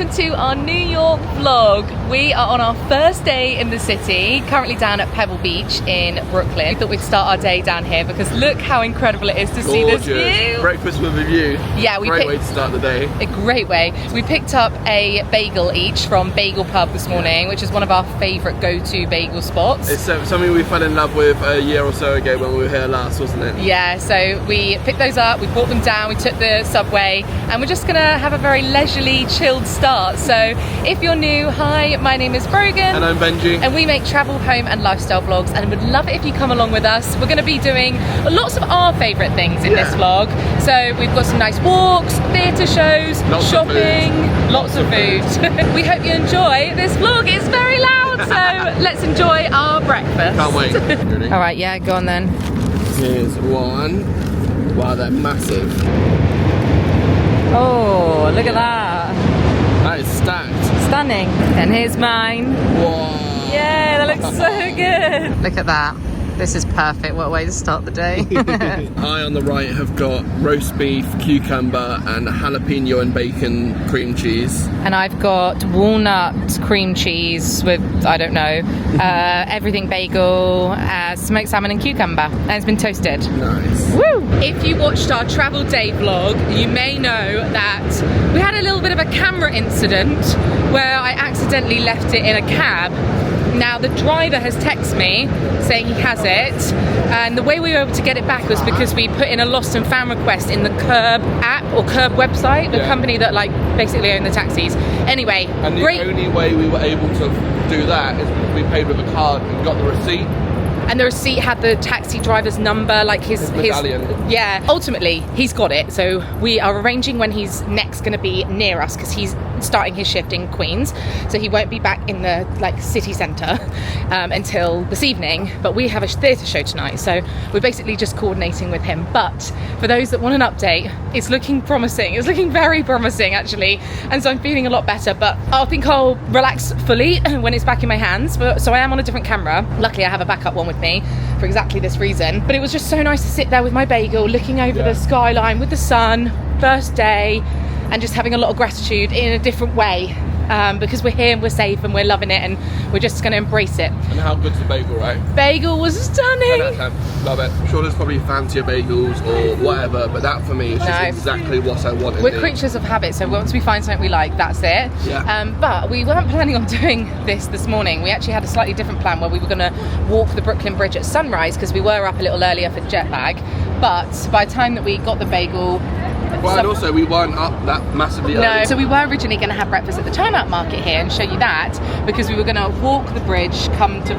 welcome to our New York vlog. We are on our first day in the city, currently down at Pebble Beach in Brooklyn. We thought we'd start our day down here because look how incredible it is to see this view. Breakfast with a view. Yeah, great way to start the day. A great way. We picked up a bagel each from Bagel Pub this morning, which is one of our favourite go-to bagel spots. It's something we fell in love with a year or so ago when we were here last, wasn't it? Yeah, so we picked those up, we brought them down, we took the subway, and we're just gonna have a very leisurely, chilled start. So if you're new, hi, my name is Brogan. And I'm Benji. And we make travel, home and lifestyle vlogs, and would love it if you come along with us. We're gonna be doing lots of our favourite things in this vlog. So we've got some nice walks, theatre shows, shopping, lots of food. We hope you enjoy this vlog. It's very loud, so let's enjoy our breakfast. Can't wait. All right, yeah, go on then. Here's one. Wow, they're massive. Oh, look at that. That is stacked. Stunning. And here's mine. Whoa. Yeah, that looks so good. Look at that. This is perfect. What a way to start the day. I on the right have got roast beef, cucumber and jalapeno and bacon cream cheese. And I've got walnut cream cheese with, I don't know, everything bagel, smoked salmon and cucumber. And it's been toasted. Nice. Woo! If you watched our travel day vlog, you may know that we had a little bit of a camera incident where I accidentally left it in a cab. Now the driver has texted me saying he has it, and the way we were able to get it back was because we put in a lost and found request in the Curb app or Curb website, the company that like basically own the taxis. Anyway, and the only way we were able to do that is because we paid with a card and got the receipt. And the receipt had the taxi driver's number, like his medallion. Yeah, ultimately he's got it. So we are arranging when he's next going to be near us because he's starting his shift in Queens, so he won't be back in the like city centre until this evening. But we have a theatre show tonight, so we're basically just coordinating with him. But for those that want an update, it's looking promising. It's looking very promising actually, and so I'm feeling a lot better. But I think I'll relax fully when it's back in my hands. So I am on a different camera. Luckily I have a backup one with me for exactly this reason. But it was just so nice to sit there with my bagel, looking over the skyline with the sun, first day, and just having a lot of gratitude in a different way, because we're here and we're safe and we're loving it and we're just going to embrace it. And how good's the bagel, right? Bagel was stunning. Love it. I'm sure there's probably fancier bagels or whatever, but that for me is just exactly what I want. We're creatures of habit, so once we find something we like, that's it. Yeah. But we weren't planning on doing this morning. We actually had a slightly different plan where we were going to walk the Brooklyn Bridge at sunrise because we were up a little earlier for jet lag. But by the time that we got the bagel, well, and also we weren't up that massively early. No, so we were originally going to have breakfast at the Time Out Market here and show you that, because we were going to walk the bridge, come to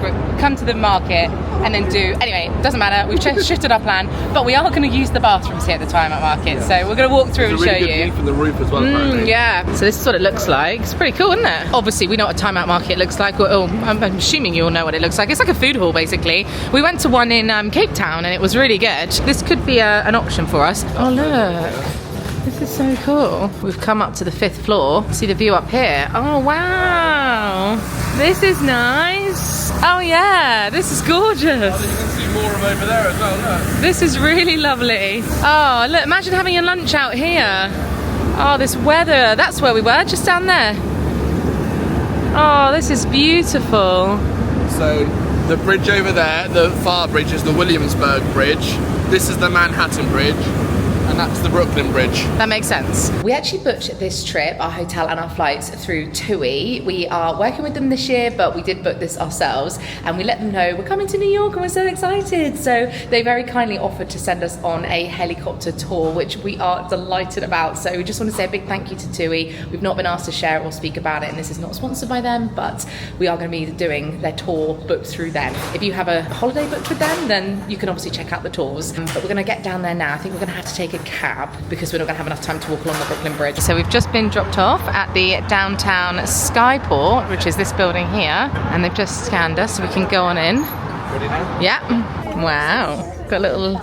the market, and then do. Anyway, doesn't matter. We've shifted our plan, but we are going to use the bathrooms here at the Time Out Market. So we're going to walk through and show you. View from the roof as well. Apparently. Yeah. So this is what it looks like. It's pretty cool, isn't it? Obviously, we know what a Time Out Market looks like. Well, I'm assuming you all know what it looks like. It's like a food hall, basically. We went to one in Cape Town, and it was really good. This could be an option for us. Oh look. This is so cool. We've come up to the 5th floor. See the view up here. Oh, wow. This is nice. Oh, yeah. This is gorgeous. Oh, you can see more of over there as well, look. This is really lovely. Oh, look. Imagine having a lunch out here. Oh, this weather. That's where we were, just down there. Oh, this is beautiful. So, the bridge over there, the far bridge, is the Williamsburg Bridge. This is the Manhattan Bridge. And that's the Brooklyn Bridge. That makes sense. We actually booked this trip, our hotel and our flights, through TUI. We are working with them this year, but we did book this ourselves, and we let them know we're coming to New York and we're so excited. So they very kindly offered to send us on a helicopter tour, which we are delighted about. So we just want to say a big thank you to TUI. We've not been asked to share or speak about it, and this is not sponsored by them, but we are going to be doing their tour booked through them. If you have a holiday booked with them, then you can obviously check out the tours. But we're going to get down there now. I think we're going to have to take a cab because we're not going to have enough time to walk along the Brooklyn Bridge. So we've just been dropped off at the downtown Skyport, which is this building here, and they've just scanned us so we can go on in. Ready now? Yeah. Wow. Got a little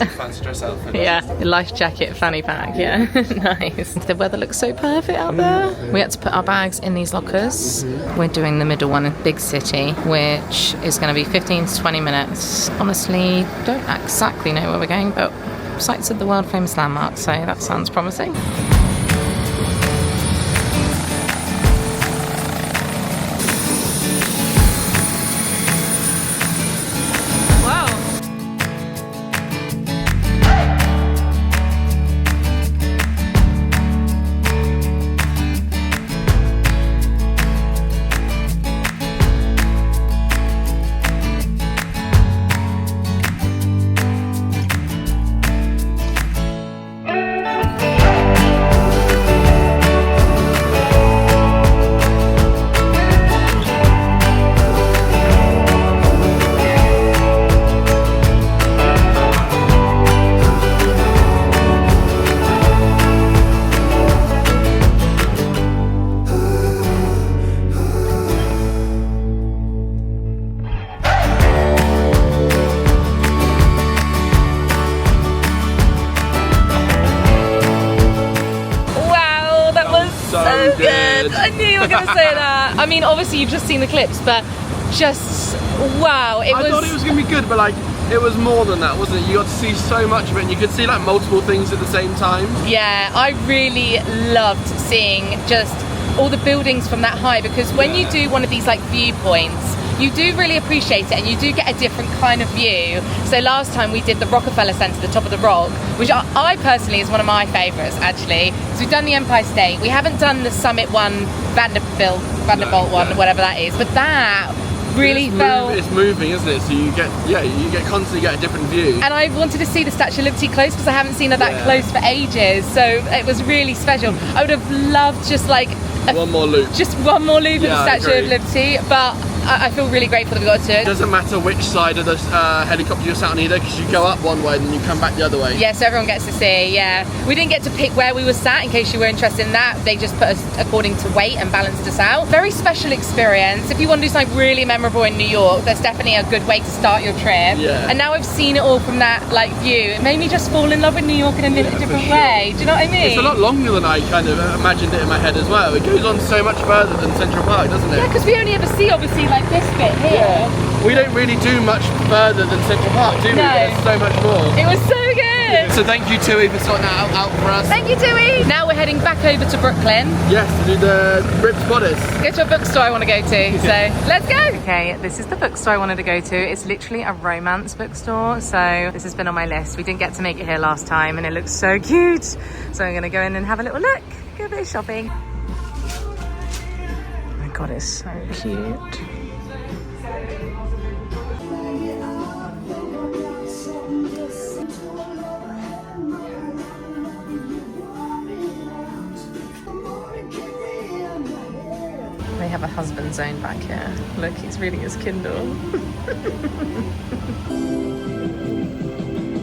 fancy dress outfit. yeah, life jacket, fanny pack, yeah. Nice. The weather looks so perfect out there. We had to put our bags in these lockers. We're doing the middle one in Big City, which is going to be 15 to 20 minutes. Honestly, don't exactly know where we're going, but sites of the world famous landmarks, so that sounds promising. say that. I mean, obviously you've just seen the clips, but just wow, I thought it was gonna be good, but like it was more than that, wasn't it? You got to see so much of it, and you could see like multiple things at the same time. Yeah, I really loved seeing just all the buildings from that high, because when you do one of these like viewpoints, you do really appreciate it, and you do get a different kind of view. So last time we did the Rockefeller Center, the top of the rock, which I personally is one of my favourites actually. So we've done the Empire State, we haven't done the Summit one, Vanderbilt one, whatever that is, but that really felt... It's moving, isn't it? So you constantly get a different view. And I wanted to see the Statue of Liberty close, because I haven't seen it that close for ages, so it was really special. I would have loved just like one more loop. Just one more loop at the Statue of Liberty, but I feel really grateful that we got to do it. It doesn't matter which side of the helicopter you're sat on either, because you go up one way and then you come back the other way. Yeah, so everyone gets to see, yeah. We didn't get to pick where we were sat, in case you were interested in that. They just put us according to weight and balanced us out. Very special experience. If you want to do something really memorable in New York, that's definitely a good way to start your trip. Yeah. And now I've seen it all from that like view. It made me just fall in love with New York in a different way. Do you know what I mean? It's a lot longer than I kind of imagined it in my head as well. It goes on so much further than Central Park, doesn't it? Yeah, because we only ever see obviously like this bit here. Yeah. We don't really do much further than Central Park, do we? No. There's so much more. It was so good. So thank you, Tui, for sorting that out for us. Thank you, Tui. Now we're heading back over to Brooklyn. Yes, to do the Ripped Bodice. Go to a bookstore I want to go to, so let's go. Okay, this is the bookstore I wanted to go to. It's literally a romance bookstore, so this has been on my list. We didn't get to make it here last time, and it looks so cute. So I'm going to go in and have a little look, go a bit of shopping. Oh my God, it's so cute. They have a husband zone back here. Look, he's reading his Kindle.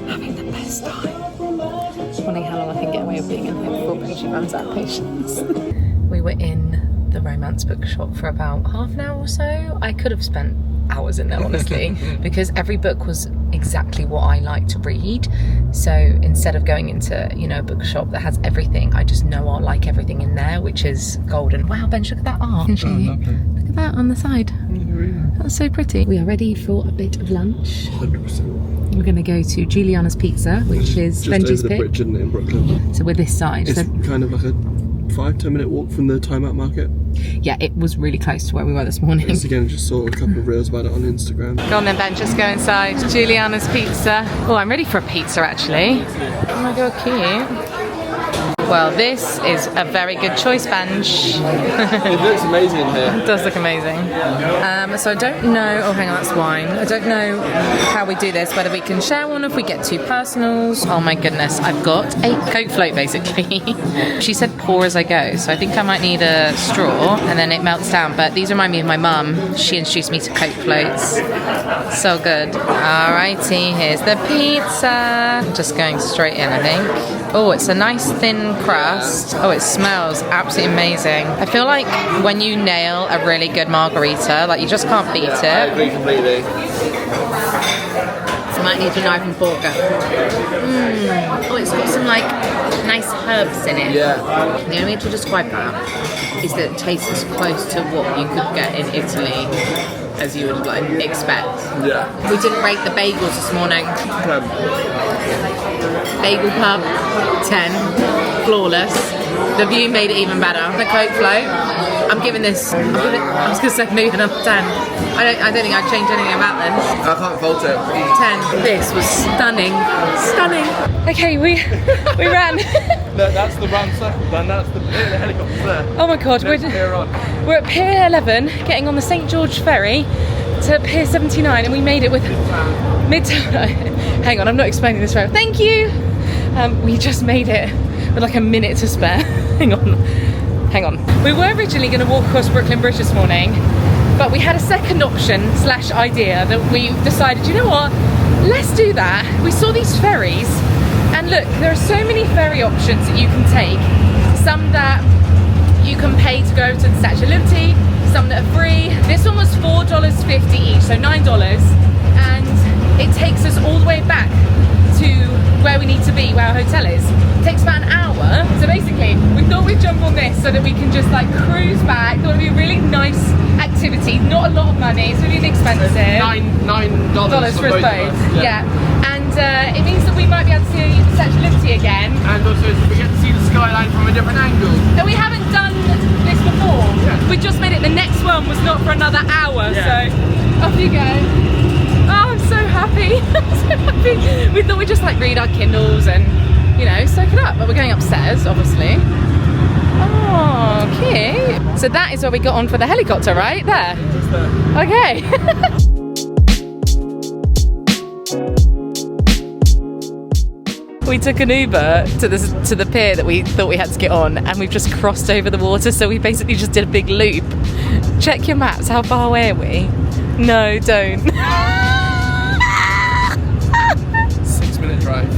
Having the best time. Wondering how long I can get away with being in here before Bridget runs out of patience. We were in the romance bookshop for about half an hour or so. I could have spent hours in there, honestly, because every book was exactly what I like to read. So instead of going into, you know, a bookshop that has everything, I just know I'll like everything in there, which is golden. Wow, Benj, look at that art. Can I show you? Look at that on the side. That's so pretty. We are ready for a bit of lunch. 100%. We're going to go to Juliana's Pizza, which is Benji's pick. Just over the bridge, isn't it, in Brooklyn? So we're this side. It's kind of like a 5-10 minute walk from the Time Out Market. Yeah, it was really close to where we were this morning. Once again, just saw a couple of reels about it on Instagram. Go on then, Ben, just go inside. Juliana's Pizza. Oh, I'm ready for a pizza, actually. Oh my God, cute. Well, this is a very good choice, Benj. It looks amazing in here. It does look amazing. So I don't know... Oh, hang on, that's wine. I don't know how we do this, whether we can share one or if we get two personals. Oh my goodness, I've got a Coke float, basically. She said pour as I go, so I think I might need a straw, and then it melts down. But these remind me of my mum. She introduced me to Coke floats. So good. Alrighty, here's the pizza. Just going straight in, I think. Oh, it's a nice thin crust. Oh, it smells absolutely amazing. I feel like when you nail a really good margarita, like you just can't beat it. I agree completely. So I might need a knife and fork. Oh, it's got some like nice herbs in it. Yeah. The only way to describe that is that it tastes as close to what you could get in Italy as you would like expect. Yeah. We didn't rate the bagels this morning. Bagel Pub, 10, flawless. The view made it even better. The Coke float, I'm giving this, I was going to say maybe another 10. I don't think I'd change anything about this. I can't fault it. 10. This was stunning. Stunning. Okay, we ran. That's the run circle done, that's the helicopter there. Oh my God, we're at Pier 11, getting on the St. George Ferry to Pier 79, and we made it with Midtown. Hang on, I'm not explaining this right. Thank you. We just made it with like a minute to spare. Hang on. We were originally going to walk across Brooklyn Bridge this morning, but we had a second option / idea that we decided, you know what, let's do that. We saw these ferries, and look, there are so many ferry options that you can take. Some that you can pay to go to the Statue of Liberty, some that are free. This one was $4.50 each, so $9, and it takes us all the way back to where we need to be, where our hotel is. It takes about an hour. So basically, we thought we'd jump on this so that we can just like cruise back. Thought it'd be a really nice activity. Not a lot of money. It's really inexpensive. $9 for us both. Yeah. And it means that we might be able to see the Statue of Liberty again. And also we get to see the skyline from a different angle. And we haven't done this before. Yeah. We just made it. The next one was not for another hour. Yeah. So off you go. Oh, I'm so happy. I'm so happy. We thought we'd just like read our Kindles and, you know, soak it up. But we're going upstairs, obviously. Oh, cute. So that is where we got on for the helicopter, right? There. Just there. Okay. We took an Uber to the pier that we thought we had to get on, and we've just crossed over the water, so we basically just did a big loop. Check your maps, how far away are we? No, don't. 6-minute drive.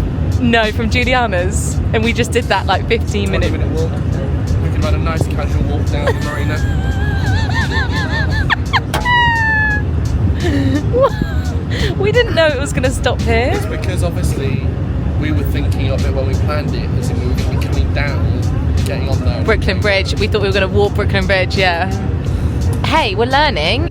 No, from Juliana's, and we just did that like 15-minute 20-minute walk. We could have had a nice casual walk down the marina. We didn't know it was going to stop here. It's because obviously we were thinking of it when we planned it as if we were going to be coming down, getting on there. Brooklyn Bridge. We thought we were going to walk Brooklyn Bridge, yeah. Hey, we're learning.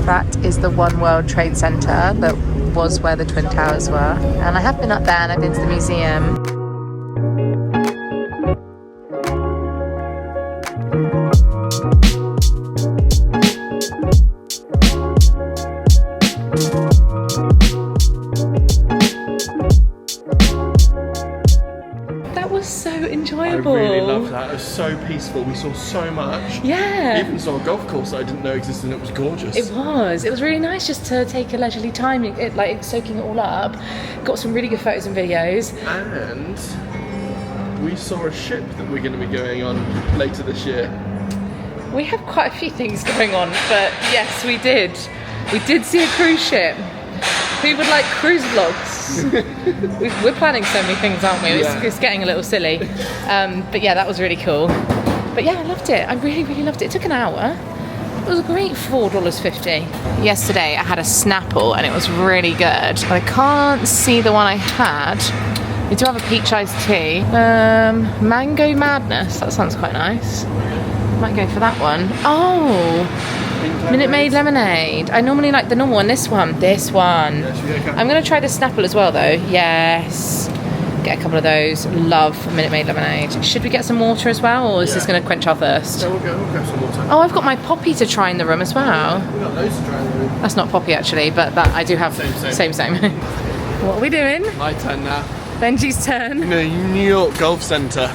That is the One World Trade Center that was where the Twin Towers were. And I have been up there and I've been to the museum. That was so enjoyable. I really loved that. It was so peaceful. We saw so much. Yeah. We even saw a golf course that I didn't know existed, and it was gorgeous. It was. It was really nice just to take a leisurely time, like soaking it all up. Got some really good photos and videos. And we saw a ship that we're going to be going on later this year. We have quite a few things going on, but yes, we did. We did see a cruise ship. Who would like cruise vlogs? We're planning so many things, aren't we? Yeah. It's getting a little silly. But yeah, that was really cool. But yeah, I loved it. I really, really loved it. It took an hour. It was a great $4.50. Yesterday I had a Snapple and it was really good. I can't see the one I had. We do have a peach iced tea. Mango Madness. That sounds quite nice. Might go for that one. Oh! Minute Maid lemonade. I normally like the normal one. This one. I'm going to try the Snapple as well, though. Yes. Get a couple of those. Love Minute Maid lemonade. Should we get some water as well, or is this going to quench our thirst? So we'll grab some water. Oh, I've got my poppy to try in the room as well. We've got loads to try in the room. That's not poppy actually, but that I do have. Same. What are we doing? My turn now. Benji's turn. In the New York Golf Centre.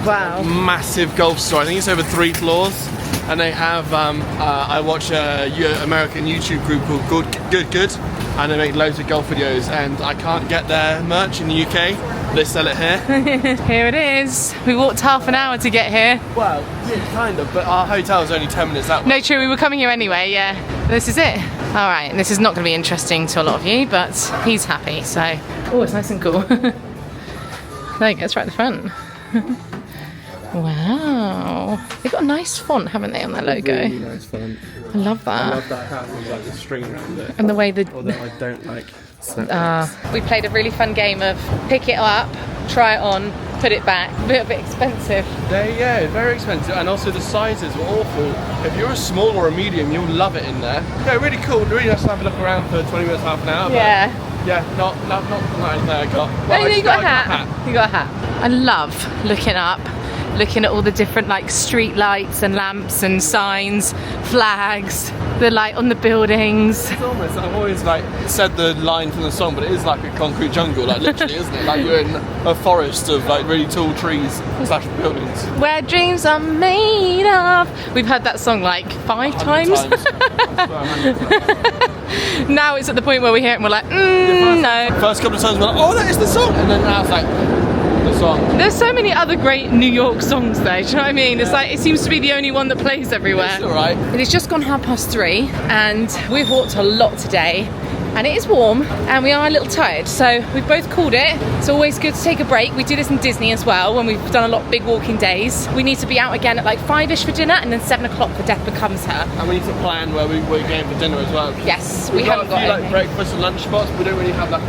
Wow. Massive golf store. I think it's over 3 floors. And they have, I watch a American YouTube group called Good, and they make loads of golf videos, and I can't get their merch in the UK. They sell it here. Here it is. We walked half an hour to get here. Well, yeah, kind of, but our hotel is only 10 minutes that way. No, true, we were coming here anyway, yeah. This is it. All right, this is not going to be interesting to a lot of you, but he's happy, so. Oh, it's nice and cool. There you go, it's right at the front. Wow. They've got a nice font, haven't they, on their logo? Really nice font. I love that. I love that hat with like the string around it. And the way the... Although I don't like Snapple. We played a really fun game of pick it up, try it on, put it back. A little bit expensive. Yeah, very expensive, and also the sizes were awful. If you're a small or a medium, you'll love it in there. Yeah, really cool. Really nice to have a look around for 20 minutes, half an hour. Yeah. Yeah, not anything I got. Well, You got a hat. You got a hat. I love looking at all the different like street lights and lamps and signs, flags, the light on the buildings. It's almost, I've always like said the line from the song, but it is like a concrete jungle, like literally, isn't it? Like you're in a forest of like really tall trees / buildings. Where dreams are made of. We've heard that song like 5 times. Now it's at the point where we hear it and we're like, no. First couple of times we're like, oh, that is the song, and then now it's like, the song. There's so many other great New York songs there, do you know what I mean? It's like, it seems to be the only one that plays everywhere. It's alright. It's just gone 3:30 and we've walked a lot today. And it is warm and we are a little tired, so we've both called it. It's always good to take a break. We do this in Disney as well when we've done a lot of big walking days. We need to be out again at like 5ish for dinner and then 7 o'clock for Death Becomes Her. And we need to plan where we're going for dinner as well. Yes, we haven't got a few anything. like breakfast and lunch spots, but we don't really have like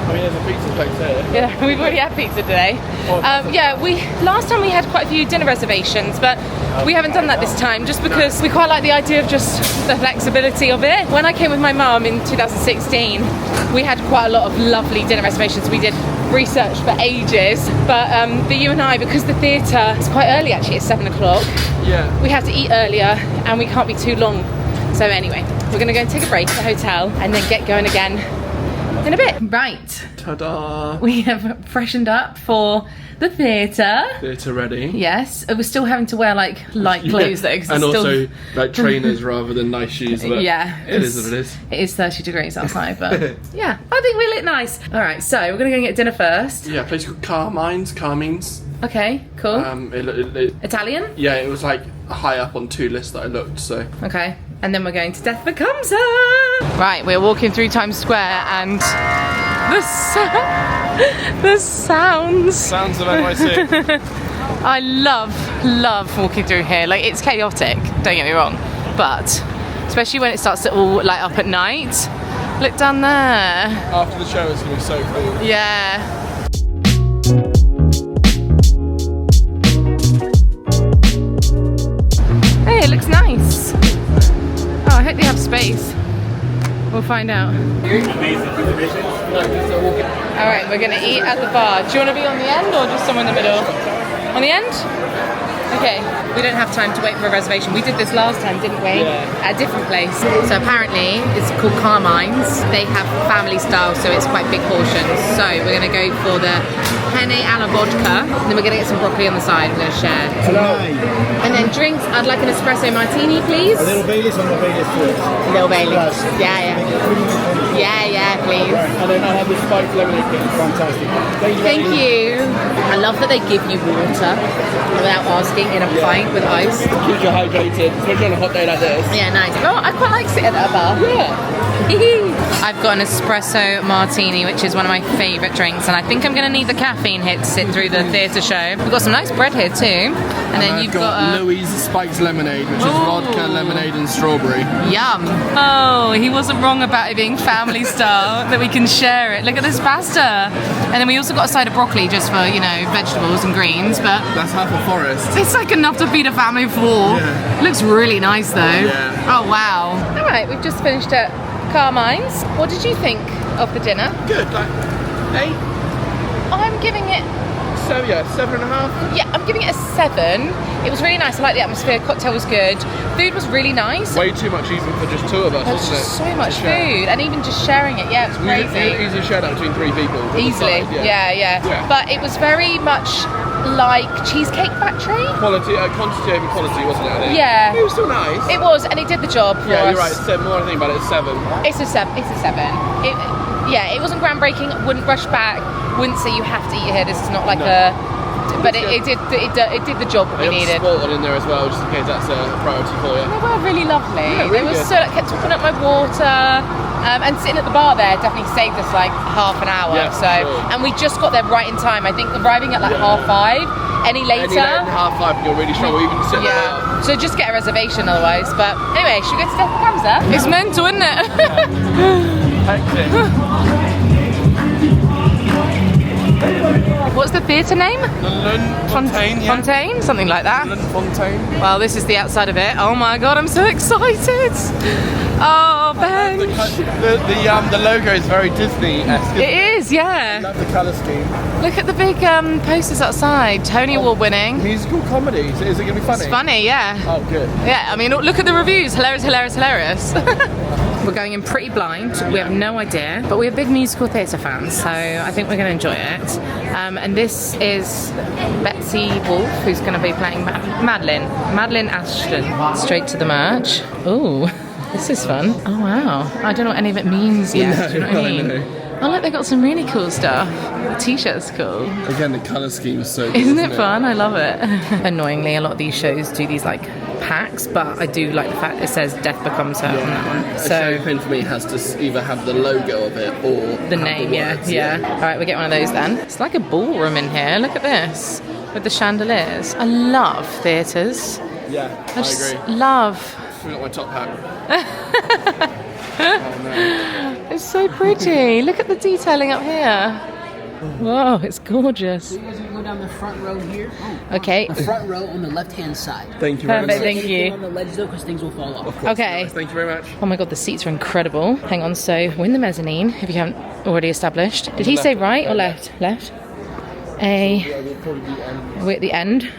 there's a pizza place here. Yeah, we've already had pizza today. Last time we had quite a few dinner reservations, but we haven't done that this time just because we quite like the idea of just the flexibility of it. When I came with my mum in 2016, we had quite a lot of lovely dinner reservations. We did research for ages, but for you and I, because the theatre is quite early actually, it's 7 o'clock. Yeah. We have to eat earlier and we can't be too long. So anyway, we're gonna go and take a break at the hotel and then get going again in a bit. Right. Ta-da! We have freshened up for the theatre. Theatre ready. Yes. We're still having to wear like light clothes though. 'Cause and it's also still... like trainers rather than nice shoes. But yeah. It is what it is. It is 30 degrees outside, but yeah, I think we look nice. All right, so we're going to go and get dinner first. Yeah, a place called Carmines. Okay, cool. Italian? Yeah, it was like high up on 2 lists that I looked, so. Okay, and then we're going to Death Becomes Her. Right, we're walking through Times Square and the sounds. Sounds of NYC. I love walking through here. Like, it's chaotic, don't get me wrong, but especially when it starts to all light up at night. Look down there. After the show, it's going to be so cool. Yeah. Hey, it looks nice. Oh, I hope they have space. We'll find out. Alright, we're gonna eat at the bar. Do you want to be on the end or just somewhere in the middle? On the end? Okay, we don't have time to wait for a reservation. We did this last time, didn't we? Yeah. At a different place. So apparently it's called Carmines. They have family style, so it's quite big portions. So we're gonna go for the penne alla vodka, and then we're gonna get some broccoli on the side. We're gonna share. Hello. And then drinks, I'd like an espresso martini, please. A little Baileys or no Baileys to it? A little Baileys. Yeah, please. And then I'll have the spiked lemonade, please. Fantastic. Thank you. I love that they give you water without asking in a pint with ice. Keep you hydrated, especially on a hot day like this. Yeah, nice. Oh, I quite like sitting at a bar. Yeah. I've got an espresso martini, which is one of my favourite drinks, and I think I'm going to need the caffeine hit to sit through the theatre show. We've got some nice bread here too, and then you've got Louis Spikes lemonade, which is vodka, lemonade, and strawberry. Yum. Oh, he wasn't wrong about it being family style, that we can share it. Look at this pasta. And then we also got a side of broccoli just for, you know, vegetables and greens, but That's half a forest. it's like enough to feed a family of 4. Yeah. Looks really nice though. Yeah. Oh wow. Alright, we've just finished at Carmines. What did you think of the dinner? Good, like 8. I'm giving it, So yeah, 7.5. yeah, I'm giving it a 7. It was really nice. I liked the atmosphere. Cocktail was good. Food was really nice. Way too much even for just 2 of us, There's wasn't it? just so much To share. food, and even just sharing it, yeah, it's We crazy. easily shared that between 3 people. on the Easily, side, yeah. But it was very much like Cheesecake Factory. Quality, quantity over quality, wasn't it? I think? Yeah. It was still nice. It was, and it did the job for Yeah, us. you're right. 7. More I think about it, it's 7. It's a 7. It's a 7. It wasn't groundbreaking. Wouldn't rush back. Wouldn't say you have to eat here. This is not like No. but it did the job that we They needed. got Sport in there as well, just in case that's a priority for you. They were really lovely. Yeah, They really were good. so kept topping up my water. And sitting at the bar there definitely saved us like half an hour. Yeah, so, sure. and we just got there right in time. I think arriving at like 5:30. Any later? Any later than 5:30, you're really strong. Or even sit Yeah. So just get a reservation otherwise. But anyway, should we go to Death Becomes Her? It's mental, isn't it? Hectic. What's the theatre name? The Lund Fontaine, yeah. Fontaine? Something like that. Lund Fontaine. Well, this is the outside of it. Oh my god, I'm so excited. Oh, Ben. The logo is very Disney-esque. It is, I yeah. love the colour scheme. Look at the big posters outside. Tony Award winning. Musical comedy. So is it going to be funny? It's funny, yeah. Oh, good. Yeah, I mean, look at the reviews. Hilarious, hilarious, hilarious. We're going in pretty blind. We have no idea, but we're big musical theatre fans, so I think we're going to enjoy it. And this is Betsy Wolfe, who's going to be playing Madeline Ashton. Straight to the merch. Ooh, this is fun. Oh wow. I don't know what any of it means yet. Do you know what I mean? Oh look, they got some really cool stuff. The t-shirt's cool. Again, the colour scheme is so good, Isn't it fun? I love it. Annoyingly, a lot of these shows do these like packs, but I do like the fact it says Death Becomes Her on that one. A So show pin for me has to either have the logo of it or the have name, words, yeah. Alright, we'll get one of those then. It's like a ballroom in here. Look at this. With the chandeliers. I love theatres. Yeah, I just love. Forgot my top hat. Oh no. It's so pretty. Look at the detailing up here. Whoa, it's gorgeous. So you guys are going to go down the front row here. Okay. The front row on the left-hand side. Thank you very Perfect, much. thank you. On the ledge though, because things will fall off. Of course, Okay. nice. Thank you very much. Oh my god, the seats are incredible. Hang on, so we're in the mezzanine, if you haven't already established. Did he say right or left? Left. We're at the end.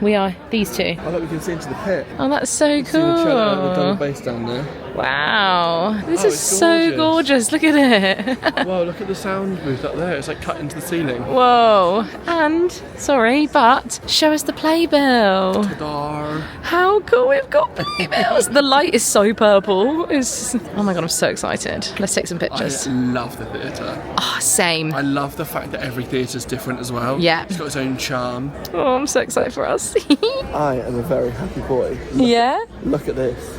We are these two. I thought we can see into the pit. Oh, that's so See the double cool. bass down there. Wow. This Oh, is it's so gorgeous. Look at it. Whoa, look at the sound booth up there. It's like cut into the ceiling. Whoa. And, sorry, but show us the playbill. Ta-da. How cool, we've got playbills. The light is so purple. Oh my god, I'm so excited. Let's take some I pictures. love the theatre. Oh, same. I love the fact that every theatre's different as well. Yeah. It's got its own charm. Oh, I'm so excited for us. I am a very happy boy. Yeah? Look at this.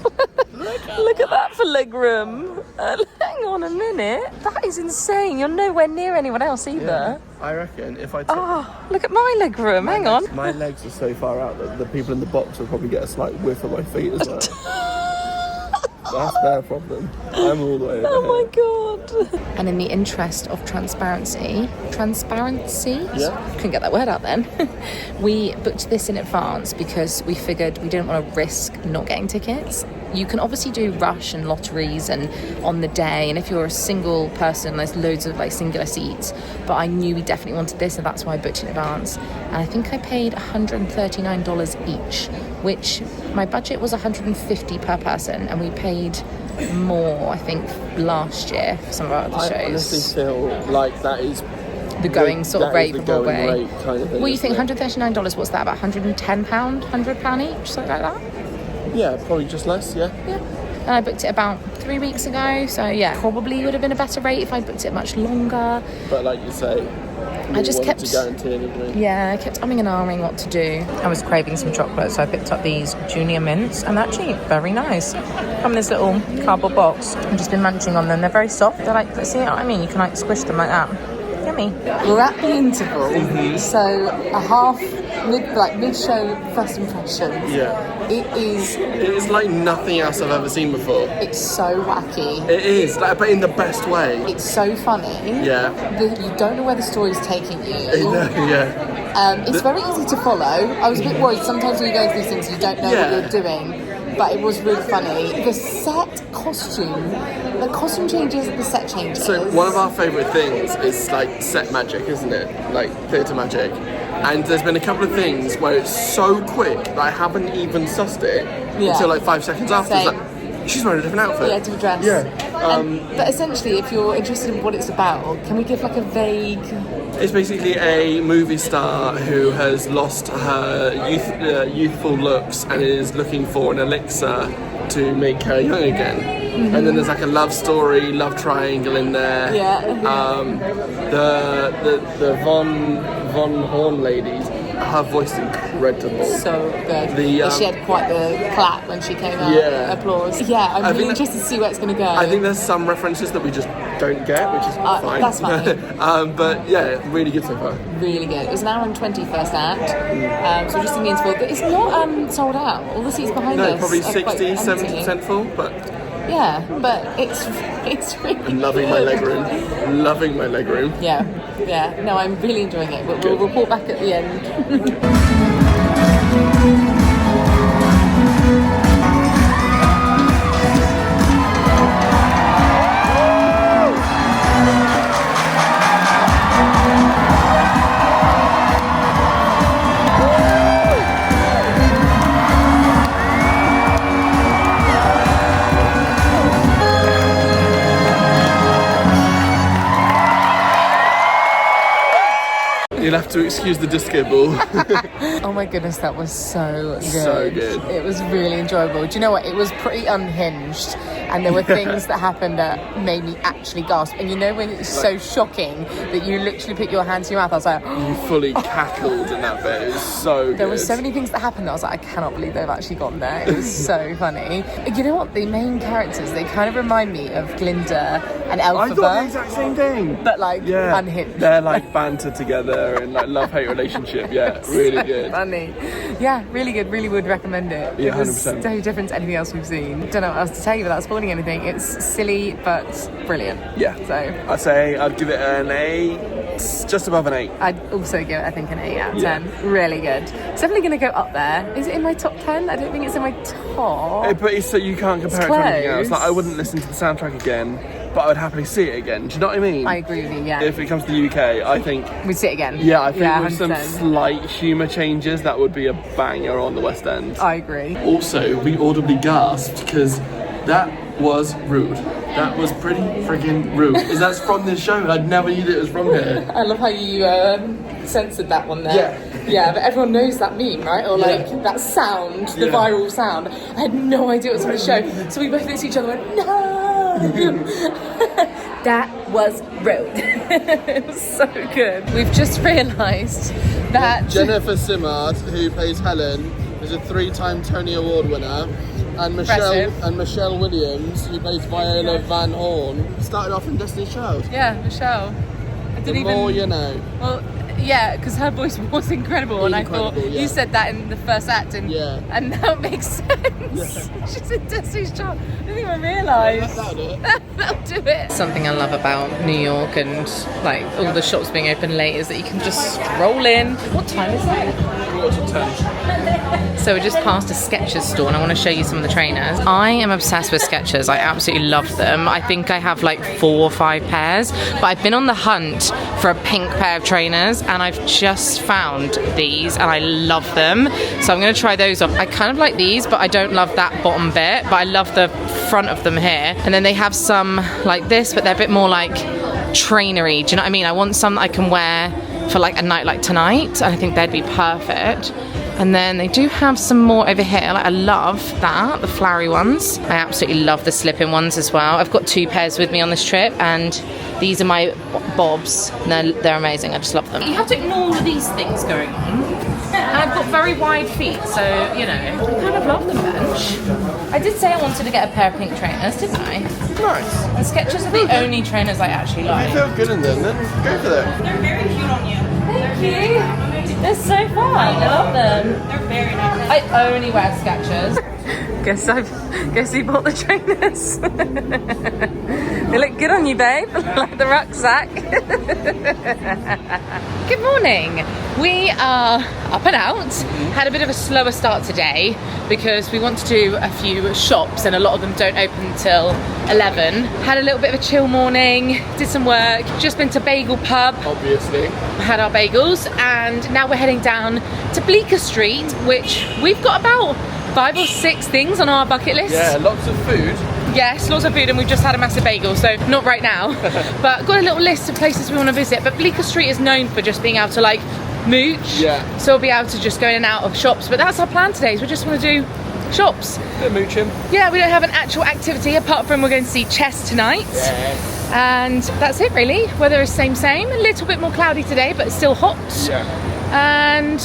Look at that for legroom. Hang on a minute. That is insane. You're nowhere near anyone else either. I reckon if I took Oh, look at my legroom. Hang on. my legs are so far out that the people in the box will probably get a slight whiff of my feet as well. That's their problem. I'm all the way over Oh here. my god. And in the interest of transparency, Yeah. couldn't get that word out then. We booked this in advance because we figured we didn't want to risk not getting tickets. You can obviously do rush and lotteries and on the day, and if you're a single person, there's loads of like singular seats. But I knew we definitely wanted this, and that's why I booked in advance. And I think I paid $139 each, which my budget was $150 per person, and we paid more, I think, last year for some of our other I shows. honestly feel like that is The going sort of that is rate the for going Broadway. rate kind of thing. What do you think? isn't it? $139, what's that, about £110, £100 each, something like that? Yeah, probably just less. Yeah. Yeah. And I booked it about 3 weeks ago, so yeah, probably would have been a better rate if I booked it much longer. But like you say, I just kept to guarantee anything. Yeah, I kept umming and ahhing what to do. I was craving some chocolate, so I picked up these junior mints, and they're actually very nice. Come in this little cardboard box. I've just been munching on them. They're very soft. They're like, see what I mean? You can like squish them like that. Yummy. We're at the interval, so a half mid-show first impressions. Yeah. It is. It is like nothing else I've ever seen before. It's so wacky. It is, like, but in the best way. It's so funny. Yeah. You don't know where the story's taking you. Yeah. It's very easy to follow. I was a bit worried. Sometimes when you go through these things, you don't know Yeah. what you're doing. But it was really funny. The costume changes, the set changes. So one of our favourite things is like set magic, isn't it? Like theatre magic. And there's been a couple of things where it's so quick that I haven't even sussed it until like 5 seconds after. It's Same. like, she's wearing a different outfit. Yeah, different dress. Yeah. But essentially, if you're interested in what it's about, can we give like a vague... It's basically a movie star who has lost her youthful looks and is looking for an elixir to make her young again. Mm-hmm. And then there's like a love story, love triangle in there. Yeah. The Von Horn ladies, her voice is incredible. So good. The, she had quite the clap when she came out. Yeah. Applause. Yeah, I'm really think interested to see where it's going to go. I think there's some references that we just don't get, which is fine. That's fine. But yeah, really good so far. Really good. It was an hour and 20 first act. So we're just in the interval. But it's not sold out. All the seats behind us. No, probably are quite 60, empty. 70% full, but Yeah, but it's really I'm loving my legroom. Loving my legroom. Yeah. No, I'm really enjoying it. But we'll report back at the end. You'll have to excuse the disco ball. Oh my goodness, that was so good. So good. It was really enjoyable. Do you know what? It was pretty unhinged. And there were things that happened that made me actually gasp. And you know when it's so shocking that you literally put your hand to your mouth? I was like... You fully cackled in that bit. It was so good. There were so many things that happened that I was like, I cannot believe they've actually gotten there. It was so funny. You know what? The main characters, they kind of remind me of Glinda and Elphaba. I thought the exact same thing. But like Yeah. unhinged. They're like banter together and like love-hate relationship. Yeah, really So good. funny. Yeah, really good. Really would recommend it. Yeah, it was 100%. so different to anything else we've seen. Don't know what else to tell you without spoiling anything. It's silly but brilliant. Yeah. So I'd say I'd give it an 8, just above an 8. I'd also give it, I think, an 8 out of Yeah. 10. Really good. It's definitely going to go up there. Is it in my top 10? I don't think it's in my top. But it's so you can't compare it to anything else. Like I wouldn't listen to the soundtrack again, but I would happily see it again. Do you know what I mean? I agree with you, yeah. If it comes to the UK, I think... We'd see it again. Yeah, I think with some 100%. slight humour changes, that would be a banger on the West End. I agree. Also, we audibly gasped because that was rude. That was pretty friggin' rude. Because that's from this show, and I never knew that it was from here. I love how you censored that one there. Yeah. Yeah, but everyone knows that meme, right? Or like Yeah. that sound, the Yeah. viral sound. I had no idea it was from the show. So we both looked at each other and went, no! That was rude. It was so good. We've just realised that... Jennifer Simard, who plays Helen, is a 3-time Tony Award winner. And Impressive. Michelle Williams, who plays Viola Van Horn, started off in Destiny's Child. Yeah, Michelle. I The didn't more even... you know. Well, yeah, because her voice was incredible, and I thought Incredible, yeah. you said that in the first act, and Yeah. and now it makes sense. She's in Destiny's Child. I didn't even realise. That'll do it. That'll do it. Something I love about New York and like all the shops being open late is that you can just stroll in. What time is it? So we just passed a Skechers store, and I want to show you some of the trainers. I am obsessed with Skechers. I absolutely love them. I think I have like 4 or 5 pairs, but I've been on the hunt for a pink pair of trainers, and I've just found these, and I love them. So I'm going to try those on. I kind of like these, but I don't love that bottom bit, but I love the front of them here. And then they have some like this, but they're a bit more like trainery. Do you know what I mean? I want some that I can wear for like a night like tonight, and I think they'd be perfect. And then they do have some more over here. Like I love that, the flowery ones. I absolutely love the slip-in ones as well. I've got 2 pairs with me on this trip, and these are my bobs. They're amazing. I just love them. You have to ignore all of these things going on. And I've got very wide feet, so you know, I kind of love them, bench. I did say I wanted to get a pair of pink trainers, didn't I? Nice. And Skechers are the only trainers I actually You like. feel good in them, then go for them. They're very cute on you. Thank you. They're so fun. I love them. They're very nice. I only wear Skechers. Guess you bought the trainers. They look good on you, babe. Like the rucksack. Good morning. We are up and out. Had a bit of a slower start today because we want to do a few shops, and a lot of them don't open till 11. Had a little bit of a chill morning. Did some work. Just been to Bagel Pub. Obviously. Had our bagels, and now we're heading down to Bleecker Street, which we've got about 5 or 6 things on our bucket list. Yeah, lots of food. Yes, lots of food, and we've just had a massive bagel, so not right now. But got a little list of places we want to visit. But Bleecker Street is known for just being able to like mooch. Yeah. So we'll be able to just go in and out of shops. But that's our plan today, is we just want to do shops. Bit of mooching. Yeah, we don't have an actual activity apart from we're going to see chess tonight. Yeah. And that's it really. Weather is same. A little bit more cloudy today, but it's still hot. Yeah. And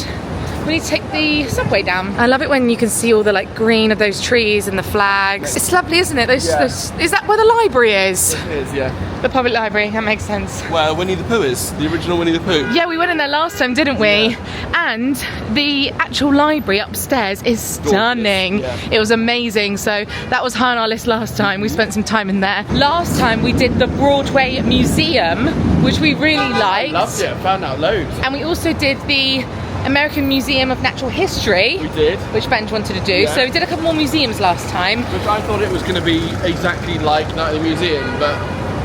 we need to take the subway down. I love it when you can see all the like green of those trees and the flags. It's lovely, isn't it? Yeah. Is that where the library is? It is, yeah. The public library, that makes sense. Well, Winnie the Pooh is. The original Winnie the Pooh. Yeah, we went in there last time, didn't we? And the actual library upstairs is stunning. Yeah. It was amazing. So that was high on our list last time. We spent some time in there. Last time we did the Broadway Museum, which we really liked. Loved it. Found out loads. And we also did the American Museum of Natural History. We did. Which Benj wanted to do. Yeah. So we did a couple more museums last time. Which I thought it was going to be exactly like Night at the Museum, but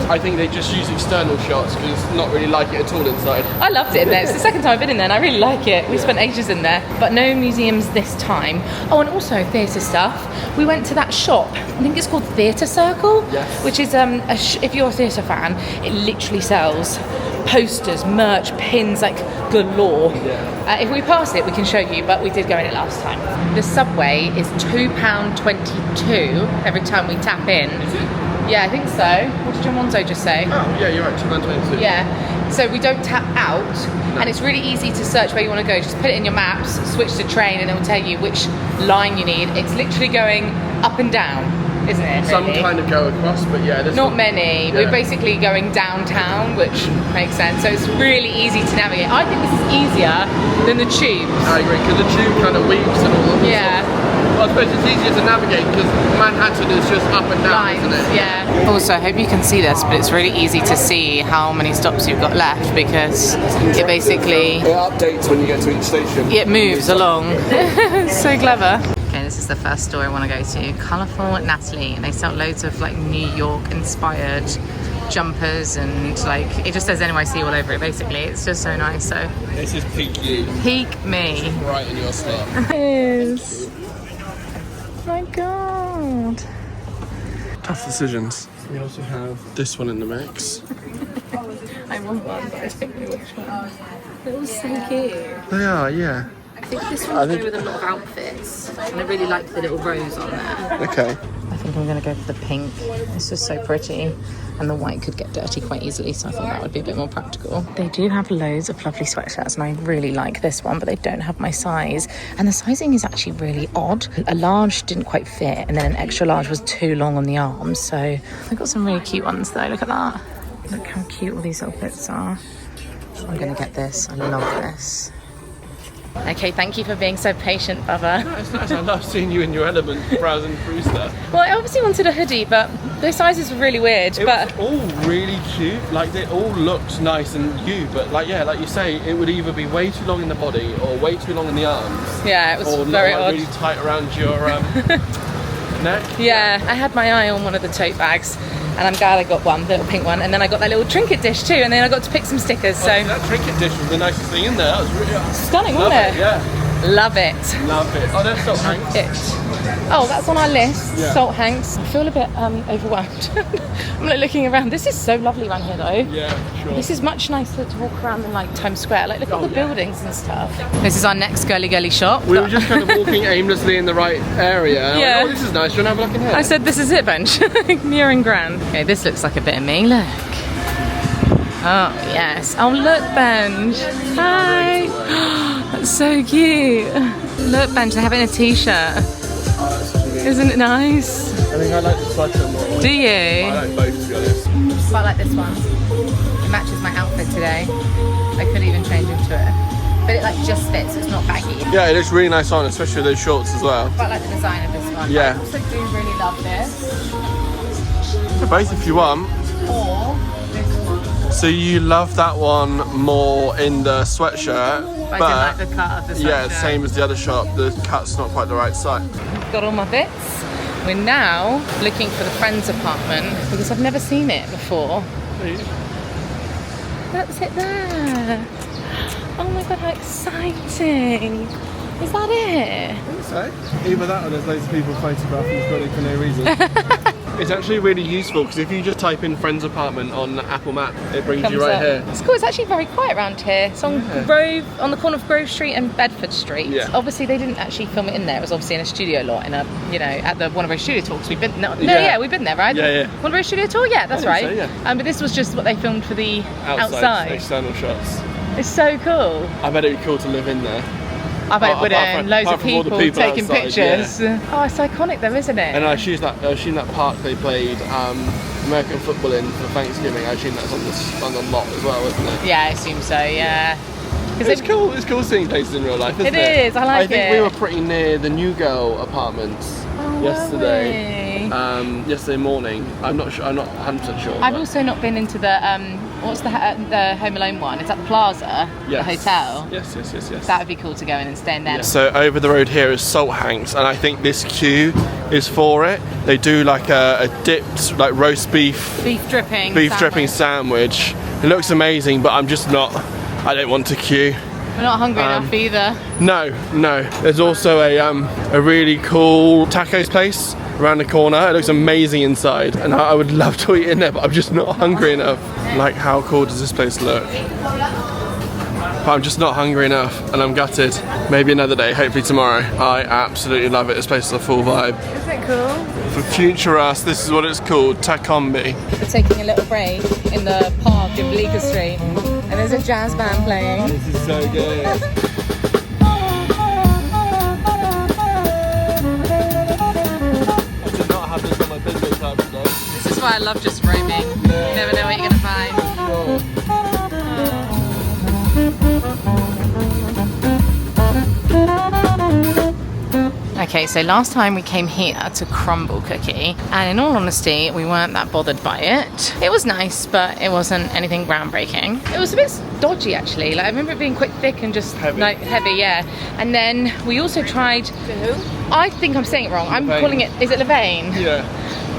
I think they just use external shots because not really like it at all inside. I loved it in there. It's the second time I've been in there and I really like it. We spent ages in there, but no museums this time. Oh, and also theatre stuff. We went to that shop. I think it's called Theatre Circle. Yes. Which is, if you're a theatre fan, it literally sells posters, merch, pins, like galore. If we pass it, we can show you, but we did go in it last time. The subway is £2.22 every time we tap in. Yeah, I think so. What did John Monzo just say? Oh, yeah, you're right, £2.22. Yeah, so we don't tap out, and it's really easy to search where you want to go. Just put it in your maps, switch to train, and it will tell you which line you need. It's literally going up and down, isn't it? Some really? kind of go across, but yeah. Not many. Yeah. We're basically going downtown, which makes sense. So it's really easy to navigate. I think this is easier than the tubes. I agree, because the tube kind of weaves and all of Yeah. Well, I suppose it's easier to navigate because Manhattan is just up and down, Lines, isn't it? yeah. Also, I hope you can see this, but it's really easy to see how many stops you've got left because it basically It updates when you get to each station. it moves along. So clever. Okay, this is the first store I want to go to. Colourful Natalie, and they sell loads of like New York inspired jumpers and like it just says NYC all over it. Basically, it's just so nice. So This is peak you, peak me. right in your slot. Yes. My God. Tough decisions. We also have this one in the mix. I want one, but I don't know which one. They're all so cute. They are, yeah. I think this one's good with a lot of outfits, and I really like the little rose on there. Okay. I think I'm going to go for the pink. It's just so pretty, and the white could get dirty quite easily, so I thought that would be a bit more practical. They do have loads of lovely sweatshirts, and I really like this one, but they don't have my size, and the sizing is actually really odd. A large didn't quite fit, and then an extra large was too long on the arms, so I've got some really cute ones though. Look at that. Look how cute all these little bits are. I'm going to get this. I love this. Okay, thank you for being so patient, Bubba. It's nice. I love seeing you in your element browsing through stuff. Well, I obviously wanted a hoodie, but those sizes were really weird. It but was all really cute. Like they all looked nice and you, but like yeah, like you say, it would either be way too long in the body or way too long in the arms. yeah, it was Or very like odd. really tight around your neck. Yeah, I had my eye on one of the tote bags, and I'm glad I got one, the little pink one, and then I got that little trinket dish too, and then I got to pick some stickers. So That trinket dish was the nicest thing in there. That was really stunning, love wasn't it? Yeah, Love it. love it. Oh, there's Salt Hanks. Oh, that's on our list. Yeah. Salt Hanks. I feel a bit overwhelmed. I'm like looking around. This is so lovely around here, though. Yeah, sure. This is much nicer to walk around than like Times Square. Like, look at all the buildings and stuff. This is our next girly shop. We were just kind of walking aimlessly in the right area. And Yeah. I went, oh, this is nice. Do you want to have a look in here? I said, this is it, bench. Mûre and Grand. Okay, this looks like a bit of me. Look. Oh, yes. Oh, look, Benj. Hi. That's so cute. Look, Benj, they have it in a t-shirt. Isn't it nice? I think I like the sweater more. Do you? I like both, to be honest. Quite like this one. It matches my outfit today. I could even change into it. But it like just fits, it's not baggy. Yeah, it looks really nice on, especially with those shorts as well. Quite like the design of this one. Yeah. I also do really love this. So both if you want. Or this one. So you love that one more in the sweatshirt, I but didn't like the cut of the yeah, sweatshirt. same as the other shop. The cut's not quite the right size. Got all my bits. We're now looking for the friend's apartment because I've never seen it before. That's it there. Oh my god, how exciting. Is that it? I think so. Either that or there's loads of people photographing this building for no reason. It's actually really useful because if you just type in friend's apartment on Apple Map, it brings you right here. It's cool. It's actually very quiet around here. It's on Grove, on the corner of Grove Street and Bedford Street. Yeah. Obviously, they didn't actually film it in there. It was obviously in a studio lot, in a at the one of our studio talks. We've been we've been there, right? Yeah. One of our studio tour. Yeah, that's right. So, yeah. But this was just what they filmed for the outside. external shots. It's so cool. I bet it'd be cool to live in there. I bet it would apart have from- loads apart of from all the people people taking outside, pictures. Oh, it's iconic though, isn't it? And I assume that park they played American football in for Thanksgiving. I assume that's on the lot as well, isn't it? Yeah, I assume so. Yeah. It's cool. It's cool seeing places in real life, isn't it? It is, I like I think it. we were pretty near the New Girl apartents yesterday. Yesterday morning. I'm not sure. I'm not 100% sure. I've but- also not been into the what's the Home Alone one? Is that the Plaza? Yes. The hotel? Yes. That would be cool to go in and stay in there. So over the road here is Salt Hanks, and I think this queue is for it. They do like a dipped like roast beef Beef dripping sandwich. It looks amazing, but I'm just not. I don't want to queue. We're not hungry enough either. No. There's also a really cool tacos place around the corner. It looks amazing inside, and I would love to eat in there, but I'm just not hungry enough. Like, how cool does this place look? But I'm just not hungry enough, and I'm gutted. Maybe another day, hopefully tomorrow. I absolutely love it. This place is a full vibe. Isn't it cool? For future us, this is what it's called, Takombi. We're taking a little break in the park in Bleecker Street, and there's a jazz band playing. This is so good. I did not have this on my business card today. This is why I love just roaming. You never know what you're gonna find. Okay, so last time we came here to Crumble Cookie, and in all honesty, we weren't that bothered by it. It was nice, but it wasn't anything groundbreaking. It was a bit dodgy, actually. Like, I remember it being quite thick and just heavy. Heavy, yeah. And then we also tried. Who? I think I'm saying it wrong. I'm calling it. Is it Levain? Yeah.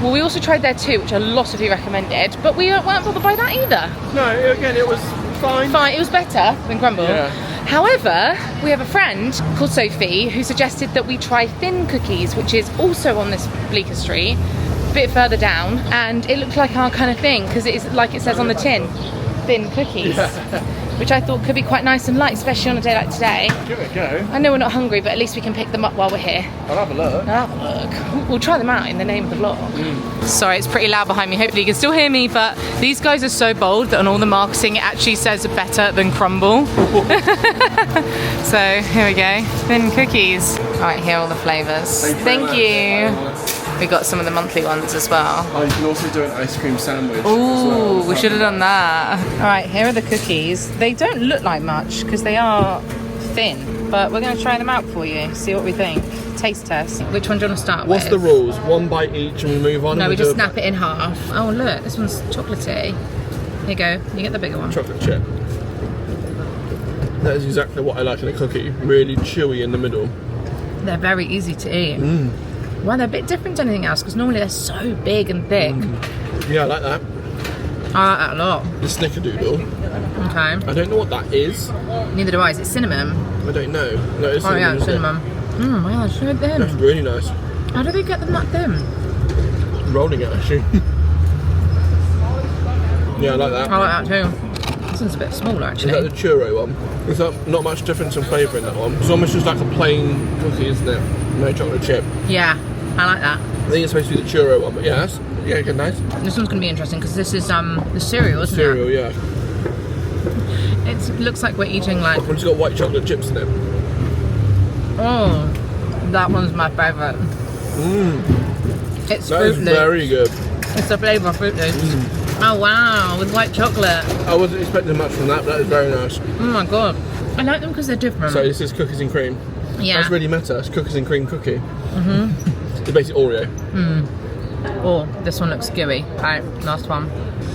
Well, we also tried there too, which a lot of you recommended, but we weren't bothered by that either. No, again, it was fine. Fine, it was better than Crumble. Yeah. However, we have a friend called Sophie who suggested that we try Thin Cookies, which is also on this Bleecker Street, a bit further down, and it looked like our kind of thing because it is like it says on the tin, Thin Cookies, which I thought could be quite nice and light, especially on a day like today. Give it a go. I know we're not hungry, but at least we can pick them up while we're here. I'll have a look. I'll have a look. We'll try them out in the name of the vlog. Sorry, it's pretty loud behind me. Hopefully you can still hear me, but these guys are so bold that on all the marketing it actually says better than Crumble. So here we go, Thin Cookies. All right, here are all the flavours. Thank you. We got some of the monthly ones as well. Oh, you can also do an ice cream sandwich. Ooh, we should have done that. All right, here are the cookies. They don't look like much because they are thin, but we're going to try them out for you, see what we think. Taste test. Which one do you want to start What's with? the rules? One bite each and we move on? No, and we just do snap it in half. Oh, look, this one's chocolatey. Here you go. You get the bigger one. chocolate chip. That is exactly what I like in a cookie. Really chewy in the middle. They're very easy to eat. Well, they're a bit different to anything else because normally they're so big and thick. Yeah, I like that. I like that a lot. The snickerdoodle. Okay. I don't know what that is. Neither do I. Is it cinnamon? I don't know. No, it's Oh yeah, isn't it? cinnamon. Wow, it's so thin. That's really nice. How do they get them that thin? Rolling it actually. Yeah, I like that. I like that too. This one's a bit smaller Is actually. that the churro one? Is that not much difference in flavour in that one? It's almost just like a plain cookie, isn't it? No chocolate chip. Yeah, I like that. I think it's supposed to be the churro one, but yeah, that's good, nice. This one's going to be interesting because this is the cereal, isn't Cereal, it? yeah. It looks like we're eating like... It's got white chocolate chips in it. Oh, that one's my favourite. It's That Fruit is Loops. very good. It's the flavour of Fruit Loops. Oh wow, with white chocolate. I wasn't expecting much from that, but that is very nice. Oh my god. I like them because they're different. So this is cookies and cream. Yeah. That's really meta. It's cookies and cream cookie. It's basically Oreo. Oh, this one looks gooey. Alright, last one.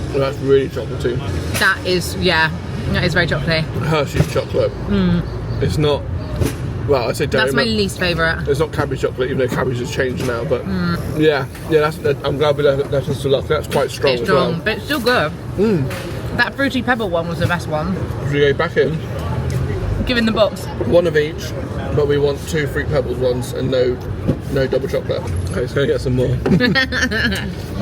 Well, that's really chocolatey. That is, yeah, that is very chocolatey. Hershey's chocolate. It's not. Well, I say dairy That's my milk. least favourite. It's not cabbage chocolate, even though cabbage has changed now. But yeah, I'm glad we left us to luck. That's quite strong It's as strong, well. but it's still good. That Fruity Pebble one was the best one. Should we go back in? Give in the box. One of each, but we want 2 Fruit Pebbles ones and no double chocolate. Okay, let's go get some more.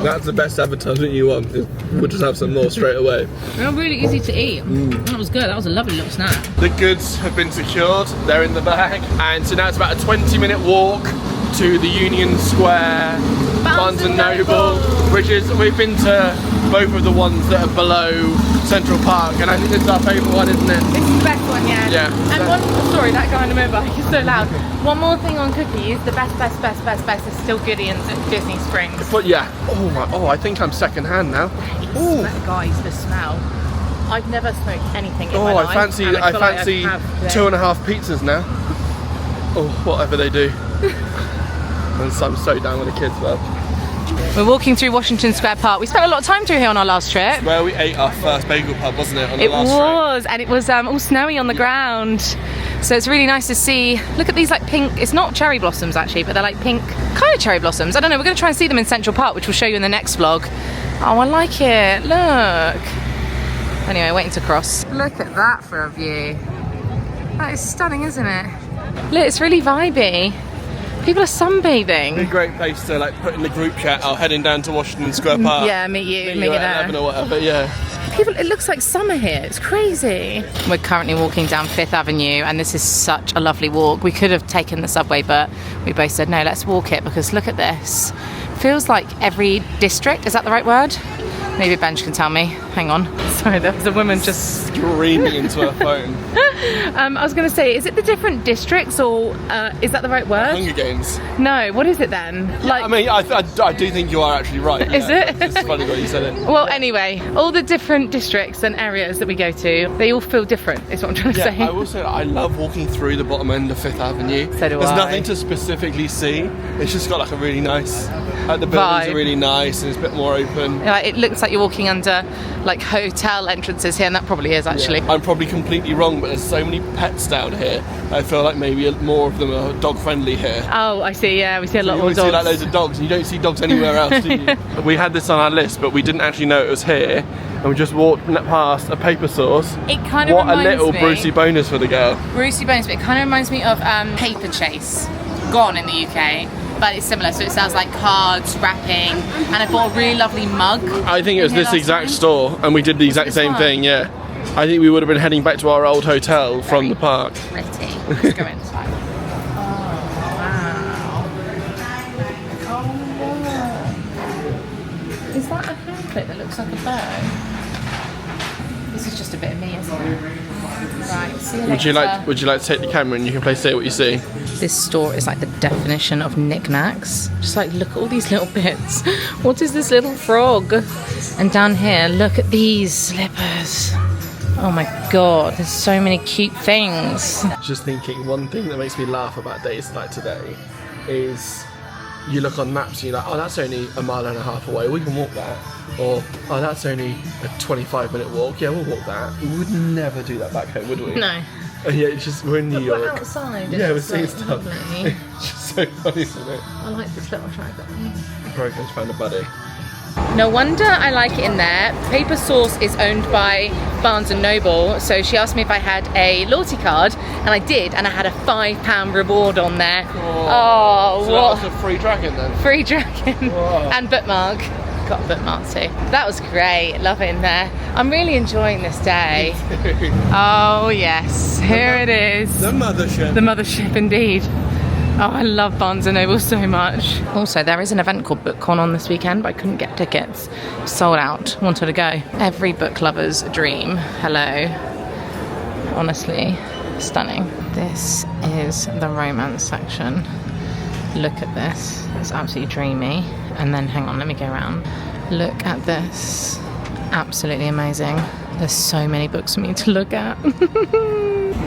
That's the best advertisement you want. We'll just have some more straight away. They're really easy to eat. That was good. That was a lovely little snack. The goods have been secured. They're in the bag. And so now it's about a 20-minute walk to the Union Square Barnes and Noble, which is, we've been to both of the ones that are below Central Park, and I think this is our favourite one, isn't it? This is the best one, yeah. Yeah. And sorry, that guy on the motorbike is so loud. One more thing on cookies, the best is still Gideon's at Disney Springs. But yeah, I think I'm second hand now. Ooh. Guys, the smell. I've never smoked anything in my Oh, life. I fancy and I feel like I have today. 2.5 pizzas now. Oh, whatever they do. And so I'm so down with the kids, well. We're walking through Washington Square Park. We spent a lot of time through here on our last trip. Where we ate our first bagel pub, wasn't it? On the It last was, and it was all snowy on the ground. So it's really nice to see. Look at these like pink, it's not cherry blossoms actually, but they're like pink, kind of cherry blossoms. I don't know, we're going to try and see them in Central Park, which we'll show you in the next vlog. Oh, I like it, look. Anyway, waiting to cross. Look at that for a view. That is stunning, isn't it? Look, it's really vibey. People are sunbathing. Be a great place to like put in the group chat. Oh, heading down to Washington Square Park. Yeah, meet you at there. 11 or whatever. Yeah. People, it looks like summer here. It's crazy. We're currently walking down Fifth Avenue, and this is such a lovely walk. We could have taken the subway, but we both said no. Let's walk it because look at this. Feels like every district. Is that the right word? Maybe Benj can tell me. Hang on. Sorry, there was a woman just screaming into her phone. I was going to say, is it the different districts, or is that the right word? Hunger Games. No, what is it then? Like, I mean, I do think you are actually right. Is it? It's funny when you said it. Well, anyway, all the different districts and areas that we go to, they all feel different, is what I'm trying to say. I will say that I love walking through the bottom end of Fifth Avenue. So do There's I. nothing to specifically see. It's just got like a really nice, like the buildings Vibe. are really nice and it's a bit more open. Like, it looks like you're walking under like hotel entrances here, and that probably is actually. I'm probably completely wrong, but there's so many pets down here. I feel like maybe more of them are dog friendly here. Oh, I see. Yeah, we see a lot You more always dogs. see like loads of dogs, and you don't see dogs anywhere else, do you? We had this on our list, but we didn't actually know it was here, and we just walked past a paper source. It kind of What a reminds little me. Brucey bonus for the girl. Brucey Bones, but it kind of reminds me of Paper Chase, gone in the UK. But it's similar, so it sounds like cards, wrapping, and I bought a really lovely mug. I think it was in here this last exact time. store, and we did the exact this same one? thing, yeah. I think we would have been heading back to our old hotel from the park. Pretty. Let's go inside. Is that a hairclip that looks like a bow? This is just a bit of me, isn't it? Right, see you later. Would you like to take the camera and you can play Say What You See? This store is like the definition of knickknacks. Just like, look at all these little bits. What is this little frog? And down here, look at these slippers. Oh my god, there's so many cute things. Just thinking, one thing that makes me laugh about days like today is you look on maps and you're like, oh, that's only a mile and a half away, we can walk that. Or, oh, that's only a 25-minute walk, yeah, we'll walk that. We would never do that back home, would we? No. Yeah, it's just, we're in New York. We're outside. Yeah, we're it's seeing like stuff. lovely. It's just so funny, isn't it? I like this little track. Brogan's found a buddy. No wonder I like it in there. Paper Source is owned by Barnes & Noble, so she asked me if I had a loyalty card, and I did, and I had a £5 reward on there. Oh, so what? that was a free dragon then? Free dragon. Whoa. And bookmark. Got a bookmark too. That was great. Love it in there. I'm really enjoying this day. Oh yes, here it is. The mothership. The mothership indeed. Oh, I love Barnes & Noble so much. Also, there is an event called BookCon on this weekend, but I couldn't get tickets. Sold out. Wanted to go. Every book lover's dream. Hello. Honestly, stunning. This is the romance section. Look at this. It's absolutely dreamy. And then, hang on, let me go around. Look at this. Absolutely amazing. There's so many books for me to look at.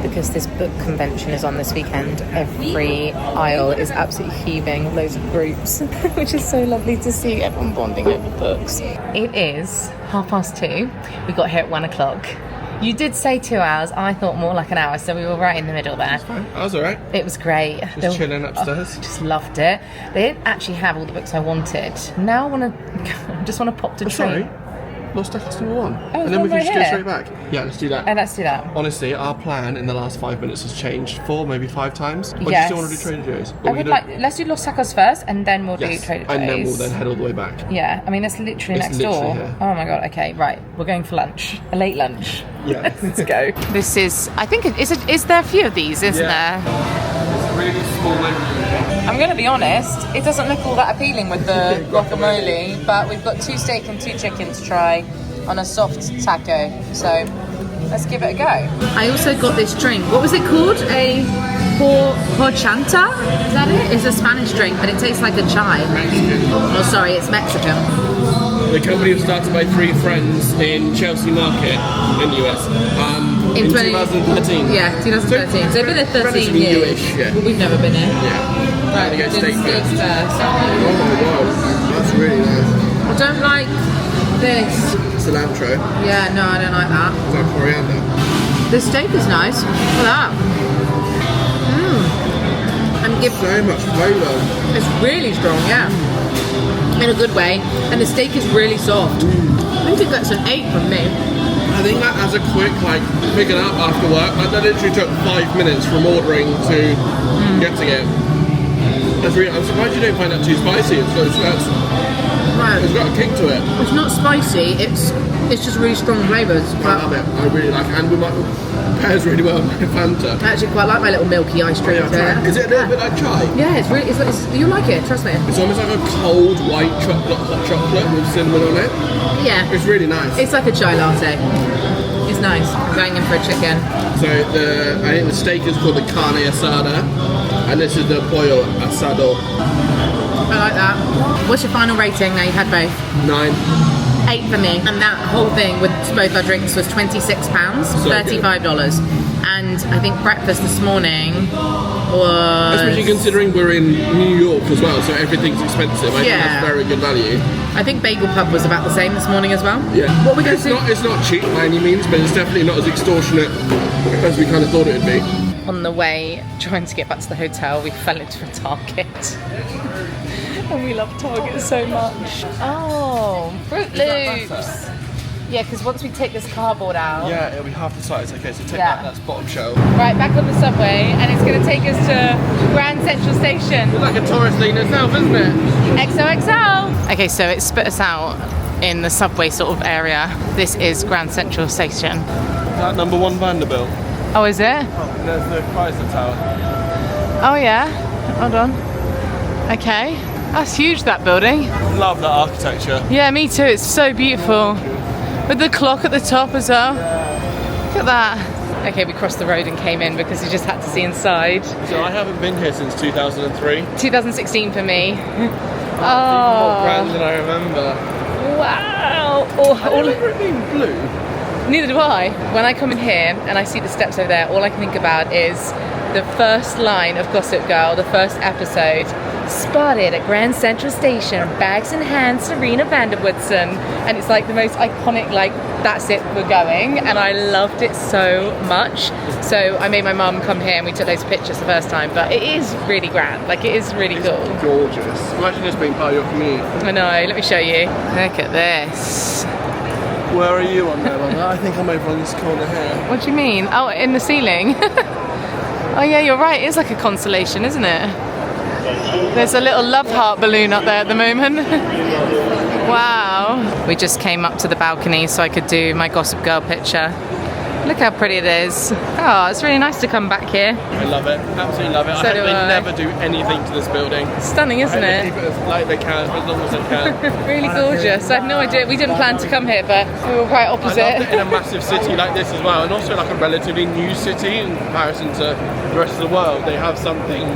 Because this book convention is on this weekend, every aisle is absolutely heaving, loads of groups, which is so lovely to see everyone bonding over books. It is 2:30. We got here at 1 o'clock. You did say 2 hours, I thought more like an hour, so we were right in the middle there. That was alright. It was great. Just chilling upstairs. Just loved it. They didn't actually have all the books I wanted. Now I just want to pop to train. Sorry. Lost Decks number 1. Oh, and then we can right just go here. straight back. Yeah, let's do that. And let's do that. Honestly, our plan in the last 5 minutes has changed 4, maybe 5 times. Or do you Yes. still want to do Trader Joe's? I would like, let's do Los Tacos first, and then we'll Yes, do Trader Joe's. and then we'll then head all the way back. Yeah, I mean, that's literally It's next literally door. here. Oh my god, okay, right. We're going for lunch. A late lunch. Yeah. Let's go. This is, I think, is there a few of these, isn't there? It's a really small menu. I'm going to be honest, it doesn't look all that appealing with the guacamole, but we've got 2 steak and 2 chicken to try on a soft taco, so let's give it a go. I also got this drink. What was it called? A horchata? Is that it? It's a Spanish drink, but it tastes like a chai. Mexican. Oh, sorry, it's Mexican. The company was started by 3 friends in Chelsea Market in the US in 2013. Yeah, 2013. So they've been there 13 Relatively years. newish, yeah. Well, we've never been here. Yeah. Right, Gonna go doing steak steaks first. first. Oh my god, that's really nice. I don't like this. Cilantro. Yeah, no, I don't like that. Is that coriander? The steak is nice. Look at that. And give So much flavour. it's really strong, yeah. In a good way. And the steak is really soft. I think that's an 8 from me. I think that as a quick, like, picking up after work, like, that literally took 5 minutes from ordering to getting it. That's really, I'm surprised you don't find that too spicy. It's got a kick to it. It's not spicy. It's just really strong flavours. I love it. I really like it. And pairs really well with my Fanta. I actually quite like my little milky ice drink. Is it a little bit like chai? Yeah, it's really. You'll like it. Trust me. It's almost like a cold white chocolate, hot chocolate with cinnamon on it. Yeah. It's really nice. It's like a chai latte. It's nice. I'm going in for a chicken. So I think the steak is called the carne asada, and this is the pollo asado. I like that. What's your final rating? Now you've had both. 9. 8 for me. And that whole thing with both our drinks was £26, $35. And I think breakfast this morning was... Especially considering we're in New York as well, so everything's expensive. I think that's very good value. I think Bagel Pub was about the same this morning as well. Yeah. What we're going to do... It's not cheap by any means, but it's definitely not as extortionate as we kind of thought it would be. On the way, trying to get back to the hotel, we fell into a Target. And we love Target so much. Oh, Fruit Loops. Yeah, because once we take this cardboard out... Yeah, it'll be half the size. Okay, so take that's bottom shelf. Right, back on the subway, and it's going to take us to Grand Central Station. It's like a tourist thing itself, isn't it? XOXO! Okay, so it spit us out in the subway sort of area. This is Grand Central Station. Is that number 1 Vanderbilt? Oh, is it? Oh, there's the Chrysler Tower. Oh, yeah. Hold on. Okay. That's huge, that building. Love that architecture. Yeah, me too. It's so beautiful. With the clock at the top as well. Look at that. Okay, we crossed the road and came in because we just had to see inside. So I haven't been here since 2003. 2016 for me. More grand than I remember. Wow. I remember it being blue. Neither do I. When I come in here and I see the steps over there, all I can think about is the first line of Gossip Girl, the first episode. Spotted at Grand Central Station, bags in hand, Serena Vanderwoodson. And it's like the most iconic, like, that's it, we're going. And I loved it so much. So I made my mum come here and we took those pictures the first time. But it is really grand, like it is really cool. Gorgeous. Imagine this being part of your community. I know, let me show you. Look at this. Where are you on there, Mother? I think I'm over on this corner here. What do you mean? Oh, in the ceiling? Oh yeah, you're right, it is like a constellation, isn't it? There's a little love heart balloon up there at the moment. Wow. We just came up to the balcony so I could do my Gossip Girl picture. Look how pretty it is. Oh, it's really nice to come back here. I love it, absolutely love it. So I hope do they I. never do anything to this building. Stunning, isn't They it? keep it as light they can, as long as they can. Really gorgeous. I had no idea. We didn't plan to come here, but we were right I opposite. love it in a massive city like this as well, and also like a relatively new city in comparison to the rest of the world. They have something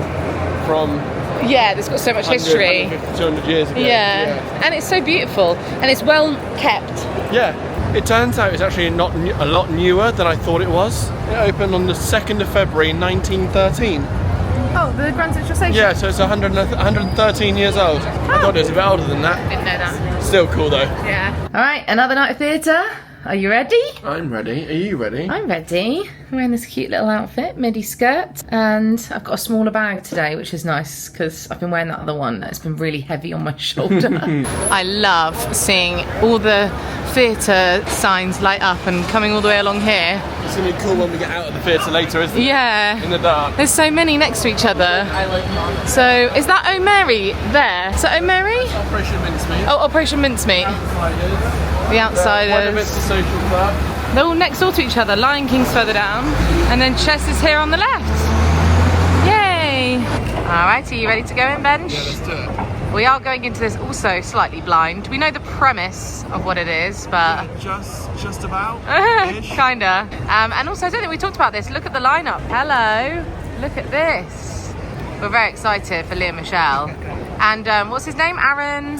from Yeah, there's got so much history. 150, 200 years ago. Yeah, and it's so beautiful, and it's well kept. Yeah, it turns out it's actually not a lot newer than I thought it was. It opened on the 2nd of February 1913. Oh, the Grand Central Station? Yeah, so it's 113 years old. I thought it was a bit older than that. Didn't know that. Still cool though. Yeah. All right, another night of theatre. Are you ready? I'm ready. Are you ready? I'm ready. I'm wearing this cute little outfit, midi skirt, and I've got a smaller bag today, which is nice because I've been wearing that other one. It's been really heavy on my shoulder. I love seeing all the theatre signs light up and coming all the way along here. It's gonna be cool when we get out of the theatre later, isn't it? Yeah. In the dark. There's so many next to each other. So, is that O'Mary there? Is that O'Mary? Operation Mincemeat. Oh, Operation Mincemeat. The Outsiders. One of it's the social club. They're all next door to each other. Lion King's further down, and then Chess is here on the left. Yay! All right, are you ready to go in, Benj? Yeah, let's do it. We are going into this also slightly blind. We know the premise of what it is, but Just about. kinda. And also, I don't think we talked about this. Look at the lineup. Hello. Look at this. We're very excited for Lea Michele. And what's his name? Aaron.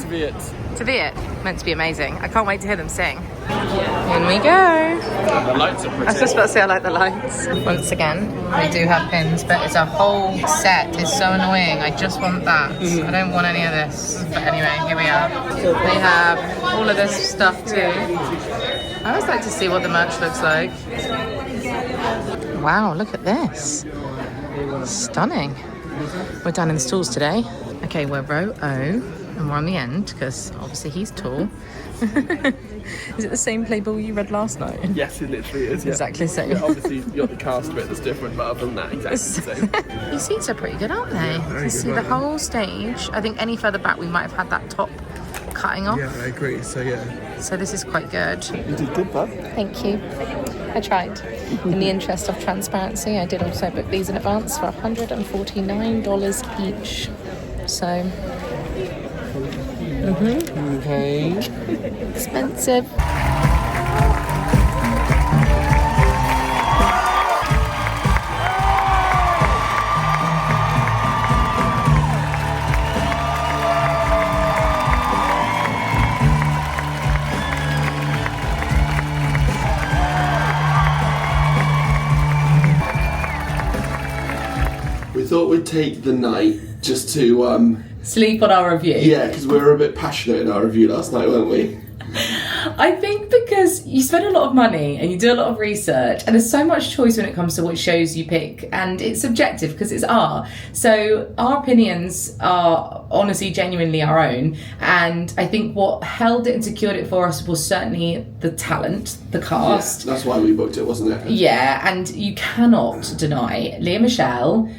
Taviat. Meant to be amazing. I can't wait to hear them sing. In we go. The lights are pretty. I was just about to say I like the lights. Once again, we do have pins, but it's a whole set. It's so annoying. I just want that. I don't want any of this. But anyway, here we are. They have all of this stuff too. I always like to see what the merch looks like. Wow, look at this. Stunning. We're down in the stalls today. Okay, we're row O. And we're on the end because obviously he's tall. Is it the same playbill you read last night? Yes, it literally is. Yeah. Exactly the same. Yeah, obviously, you got the cast bit that's different, but other than that, exactly the same. These seats are pretty good, aren't they? You can see the whole stage. I think any further back we might have had that top cutting off. Yeah, I agree. So yeah, So this is quite good. you did good, bud. Thank you. I tried. In the interest of transparency, I did also book these in advance for $149 each. So, Okay. expensive. We thought we'd take the night just to Sleep on our review. yeah, because we were a bit passionate in our review last night, weren't we? I think because you spend a lot of money and you do a lot of research, and there's so much choice when it comes to what shows you pick, and it's subjective because it's art. So our opinions are honestly, genuinely our own. And I think what held it and secured it for us was certainly the talent, the cast. Yeah, that's why we booked it, wasn't it? Yeah, and you cannot deny Lea Michele,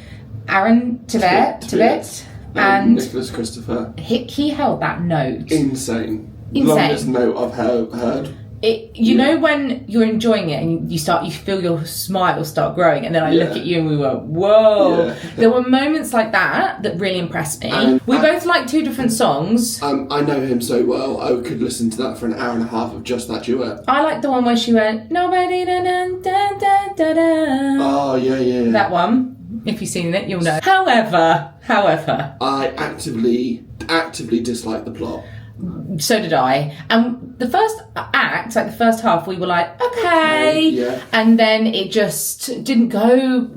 Aaron Tveit, and Nicholas Christopher. he held that note. Insane. Insane. Longest note I've heard. You know when you're enjoying it and you feel your smile start growing, and then I look at you and we were, whoa. Yeah. There were moments like that really impressed me. And we both like two different songs. I know him so well, I could listen to that for an hour and a half of just that duet. I like the one where she went, nobody da da da da da da. Oh, yeah. That one. If you've seen it, you'll know. However, I actively dislike the plot. so did I. And the first act, like the first half, we were like, okay. Yeah. And then it just didn't go.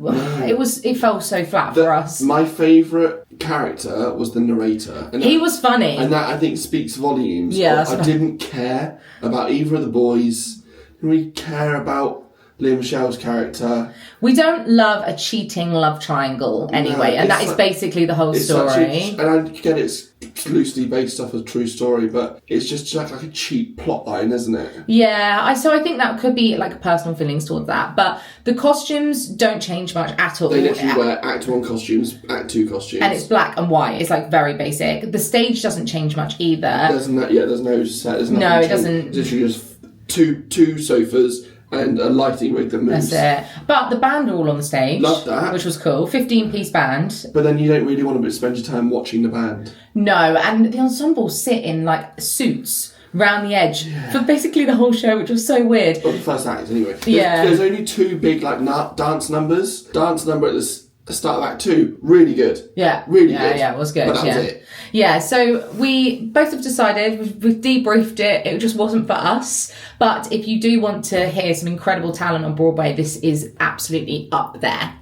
It fell so flat for us. My favourite character was the narrator. And He was funny. And that, I think, speaks volumes. Yeah, that's I right. didn't care about either of the boys. Didn't really care about Lea Michele's character. We don't love a cheating love triangle anyway, and that is basically the whole story. And I get it's loosely based off a true story, but it's just like a cheap plot line, isn't it? Yeah, so I think that could be like personal feelings towards that. But the costumes don't change much at all. They literally wear Act 1 costumes, Act 2 costumes. And it's black and white. It's like very basic. The stage doesn't change much either. There's no set. There's nothing No, it changed. doesn't. It's literally just two sofas and a lighting rig that moves. That's it. But the band are all on the stage. Love that. Which was cool. 15-piece band. But then you don't really want to spend your time watching the band. No, and the ensemble sit in like suits round the edge for basically the whole show, which was so weird. Well, the first act, anyway. Yeah. There's only two big like dance numbers. Dance number at the start of Act 2, really good. Yeah. Really good. Yeah, it was good. But that was it. Yeah, so we both have decided, we've debriefed it just wasn't for us. But if you do want to hear some incredible talent on Broadway, this is absolutely up there.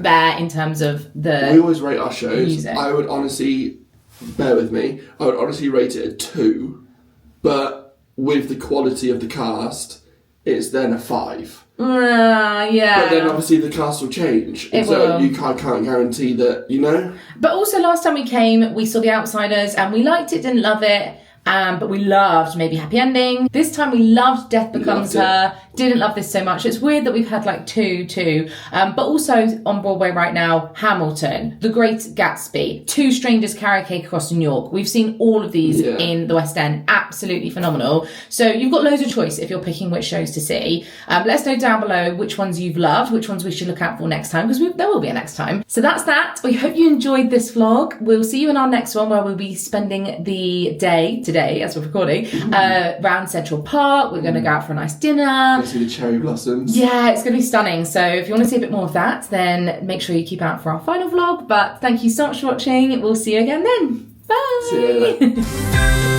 There in terms of the We always rate our shows. music. I would honestly, bear with me, I would honestly rate it a 2. But with the quality of the cast, it's then a 5. Yeah. But then obviously the cast will change. It so will. you can't guarantee that, you know? But also last time we came, we saw The Outsiders and we liked it, didn't love it. But we loved Maybe Happy Ending. This time we loved Death Becomes Her. Didn't love this so much. It's weird that we've had like two. But also on Broadway right now, Hamilton, The Great Gatsby, Two Strangers Carry a Cake Across New York. We've seen all of these in the West End. Absolutely phenomenal. So you've got loads of choice if you're picking which shows to see. Let us know down below which ones you've loved, which ones we should look out for next time, because there will be a next time. So that's that. We hope you enjoyed this vlog. We'll see you in our next one where we'll be spending the day today, as we're recording, around Central Park. We're going to go out for a nice dinner. See the cherry blossoms. Yeah, it's going to be stunning. So if you want to see a bit more of that, then make sure you keep out for our final vlog. But thank you so much for watching. We'll see you again then. Bye. See you later.